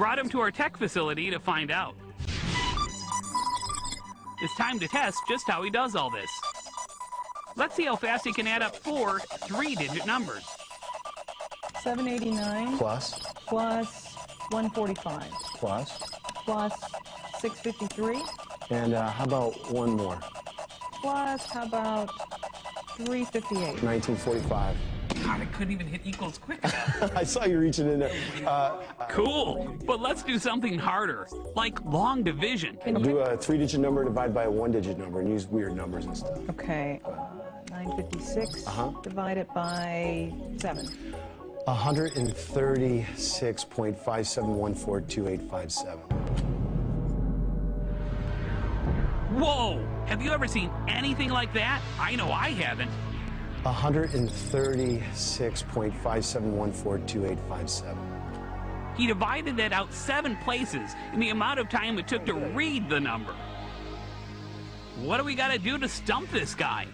brought him to our tech facility to find out. It's time to test just how he does all this. Let's see how fast he can add up 4 3-digit numbers. 789 Plus. plus 145 Plus. plus 653 And how about one more? plus, how about 358? 1945. God, I couldn't even hit equals quick enough. I saw you reaching in there. Cool, but let's do something harder, like long division. Do a 3-digit number divided by a 1-digit number and use weird numbers and stuff. Okay, 956 divided by 7. 136.57142857. Whoa! Have you ever seen anything like that? I know I haven't. 136.57142857. He divided that out 7 places in the amount of time it took to read the number. What do we gotta do to stump this guy?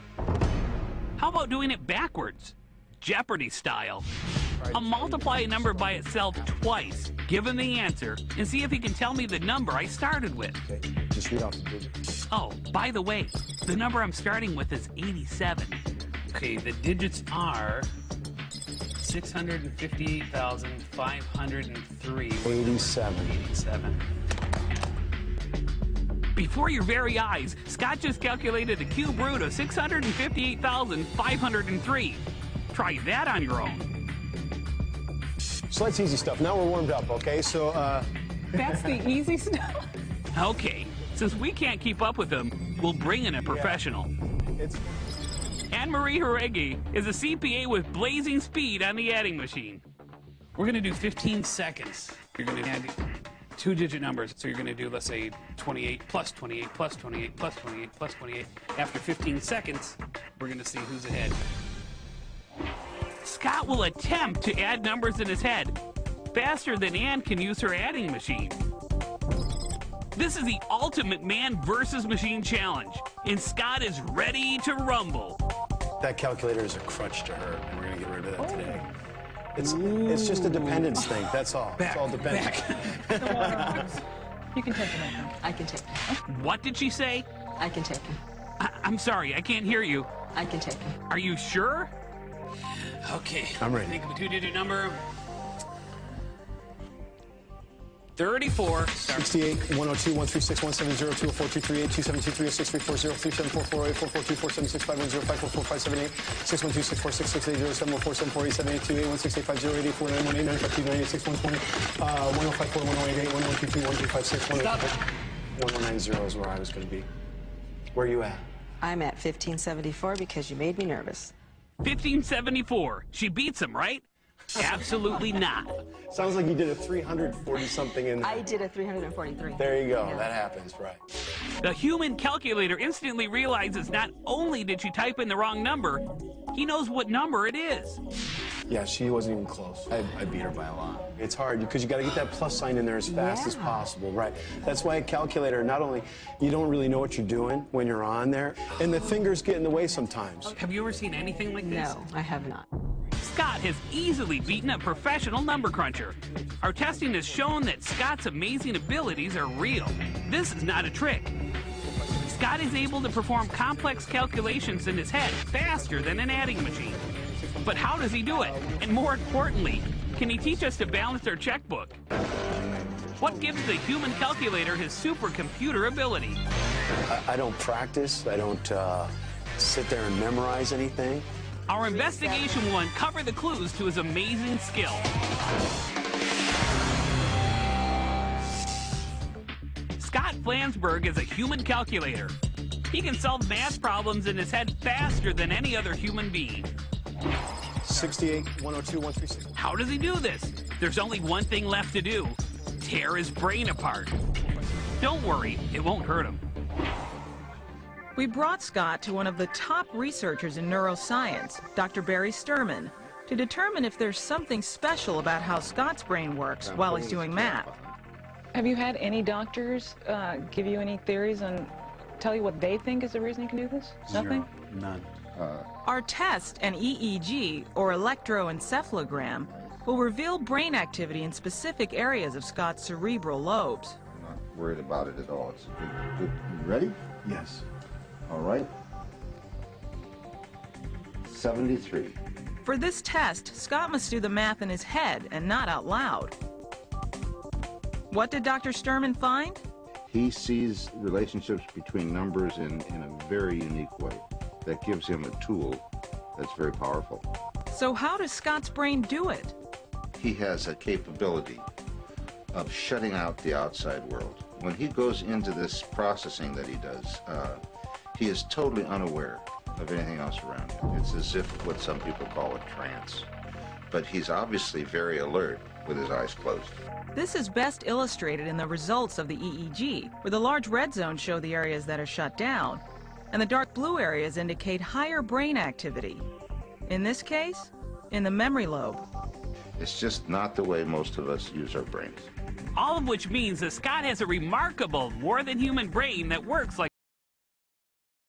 How about doing it backwards? Jeopardy style. I'll multiply a number by itself twice, give him the answer, and see if he can tell me the number I started with. Okay, just read off the digits. Oh, by the way, the number I'm starting with is 87. Okay, the digits are 658,503. 87. 87. Before your very eyes, Scott just calculated a cube root of 658,503. Try that on your own. So that's easy stuff. Now we're warmed up, okay? So, That's the easy stuff. Okay, since we can't keep up with him, we'll bring in a professional. it's... Anne-Marie Haregi is a CPA with blazing speed on the adding machine. We're going to do 15 seconds. You're going to add 2-digit numbers. So you're going to do, let's say, 28 plus 28 plus 28 plus 28 plus 28. After 15 seconds, we're going to see who's ahead. Scott will attempt to add numbers in his head faster than Anne can use her adding machine. This is the ultimate man versus machine challenge, and Scott is ready to rumble. That calculator is a crutch to her, and we're going to get rid of that today. It's just a dependence thing, that's all. It's all dependence. You can take it. I can take him. What did she say? I can take him. I'm sorry, I can't hear you. I can take him. Are you sure? Okay. I'm ready. Think of a 2-digit number. 34. 68, 102, 136, 170, 204, 238, 272, 306, 340, 3744, 844, 247, 651, 544, 578, 612, 646, 680, 714, 748, 782, 816, 850, 884, 918, 952, 986, 120, 1054, 1088, 1122, 1256, 1090 is where I was going to be. Where are you at? I'm at 1574 because you made me nervous. 1574. She beats him, right? Absolutely not. Sounds like you did a 340-something in there. I did a 343. There you go. Yeah. That happens, right. The human calculator instantly realizes not only did she type in the wrong number, he knows what number it is. Yeah, she wasn't even close. I beat her by a lot. It's hard because you got to get that plus sign in there as fast as possible, right? That's why a calculator, not only, you don't really know what you're doing when you're on there, and the fingers get in the way sometimes. Have you ever seen anything like this? No, I have not. Scott has easily beaten a professional number cruncher. Our testing has shown that Scott's amazing abilities are real. This is not a trick. Scott is able to perform complex calculations in his head faster than an adding machine. But how does he do it? And more importantly, can he teach us to balance our checkbook? What gives the human calculator his supercomputer ability? I don't practice. I don't sit there and memorize anything. Our investigation will uncover the clues to his amazing skill. Scott Flansburgh is a human calculator. He can solve math problems in his head faster than any other human being. 68, 102, 136. How does he do this? There's only one thing left to do: tear his brain apart. Don't worry, it won't hurt him. We brought Scott to one of the top researchers in neuroscience, Dr. Barry Sturman, to determine if there's something special about how Scott's brain works while he's doing math. Have you had any doctors give you any theories and tell you what they think is the reason you can do this? Nothing? None. Our test, an EEG, or electroencephalogram, will reveal brain activity in specific areas of Scott's cerebral lobes. I'm not worried about it at all. It's good. You ready? Yes. All right. 73. For this test, Scott must do the math in his head and not out loud. What did Dr. Sturman find? He sees relationships between numbers in a very unique way. That gives him a tool that's very powerful. So how does Scott's brain do it? He has a capability of shutting out the outside world. When he goes into this processing that he does, he is totally unaware of anything else around him. It's as if what some people call a trance. But he's obviously very alert with his eyes closed. This is best illustrated in the results of the EEG, where the large red zones show the areas that are shut down, and the dark blue areas indicate higher brain activity. In this case, in the memory lobe. It's just not the way most of us use our brains. All of which means that Scott has a remarkable, more than human brain that works like